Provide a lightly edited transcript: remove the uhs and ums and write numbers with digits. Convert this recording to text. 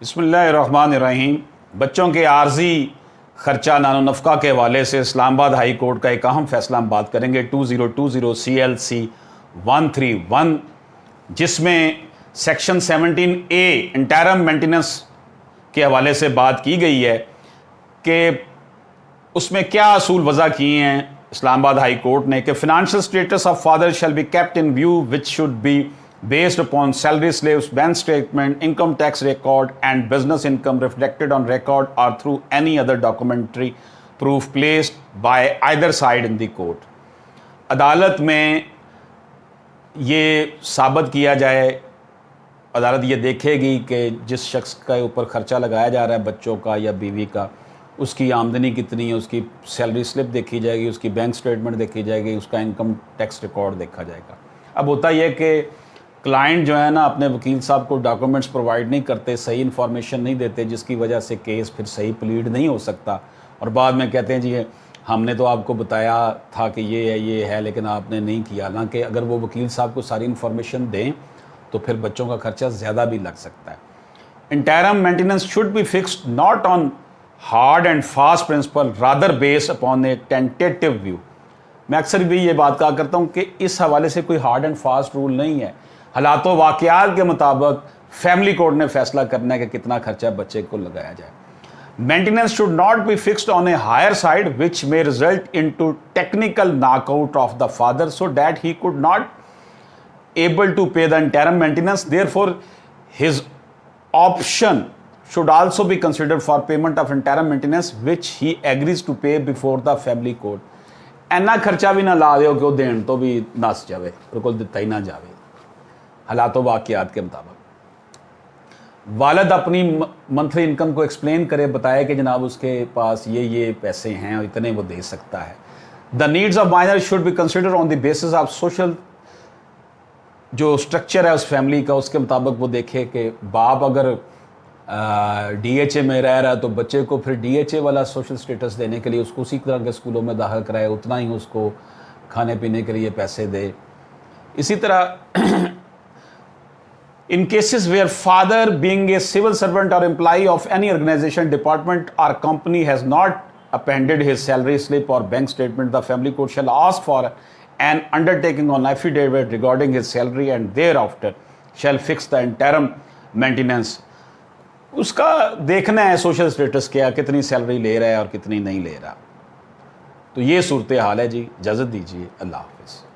बिस्मिल्लाहिर्रहमानिर्रहीम। बच्चों के आर्जी खर्चा नानो नफ़का के हवाले से इस्लामाबाद हाई कोर्ट का एक अहम फैसला हम बात करेंगे 2020 CLC 131, जिसमें सेक्शन 17A इंटरम मेंटेनेंस के हवाले से बात की गई है कि उसमें क्या असूल वज़ा किए हैं इस्लामाबाद हाई कोर्ट ने कि financial status of father shall be kept in view which should be based upon salary slips, bank statement, income tax record and business income reflected on record or through any other documentary proof placed by either side in the court. अदालत में ये साबित किया जाए, अदालत ये देखेगी कि जिस शख्स के ऊपर ख़र्चा लगाया जा रहा है बच्चों का या बीवी का, उसकी आमदनी कितनी है, उसकी सैलरी स्लिप देखी जाएगी, उसकी बैंक स्टेटमेंट देखी जाएगी, उसका इनकम टैक्स रिकॉर्ड देखा जाएगा। अब होता यह कि क्लाइंट जो है ना अपने वकील साहब को डॉक्यूमेंट्स प्रोवाइड नहीं करते, सही इन्फॉर्मेशन नहीं देते, जिसकी वजह से केस फिर सही प्लीड नहीं हो सकता और बाद में कहते हैं जी हमने तो आपको बताया था कि ये है लेकिन आपने नहीं किया। हालांकि अगर वो वकील साहब को सारी इन्फॉर्मेशन दें तो फिर बच्चों का खर्चा ज़्यादा भी लग सकता है। Interim maintenance should be fixed not on hard and fast principle rather based upon a tentative view. मैं अक्सर भी ये बात कहा करता हूँ कि इस हवाले से कोई हार्ड एंड फास्ट रूल नहीं है। हालात व वाक़यात के मुताबिक फैमिली कोर्ट ने फैसला करना है कि कितना खर्चा बच्चे को लगाया जाए। Maintenance should not be fixed on a higher side which may result in to technical knockout of the father so that he could not able to pay the interim maintenance. Therefore his option should also be considered for payment of interim maintenance which he agrees to pay before the family court। इन्ना खर्चा भी ना ला दो कि वो then तो भी नस जाए, बिल्कुल दिता ही ना जाए। हालात व वाक़यात के मुताबिक वालिद अपनी मंथली इनकम को एक्सप्लेन करे, बताए कि जनाब उसके पास ये पैसे हैं और इतने वो दे सकता है। The needs of minor should be consider on the basis of social, जो स्ट्रक्चर है उस फैमिली का उसके मुताबिक वो देखे कि बाप अगर DHA में रह रहा है तो बच्चे को फिर DHA वाला सोशल स्टेटस देने के लिए उसको उसी तरह के स्कूलों में दाखिल कराए, उतना ही उसको खाने पीने के लिए पैसे दे। इसी तरह in cases where father being a civil servant or employee of any organization, department or company has not appended his salary slip or bank statement, the family court shall ask for an undertaking on affidavit regarding his salary and thereafter shall fix the interim maintenance। उसका देखना है social status क्या, कितनी salary ले रहा है और कितनी नहीं ले रहा। तो ये सूरत हाल है जी। इजाज़त दीजिए, अल्लाह हाफ़िज़।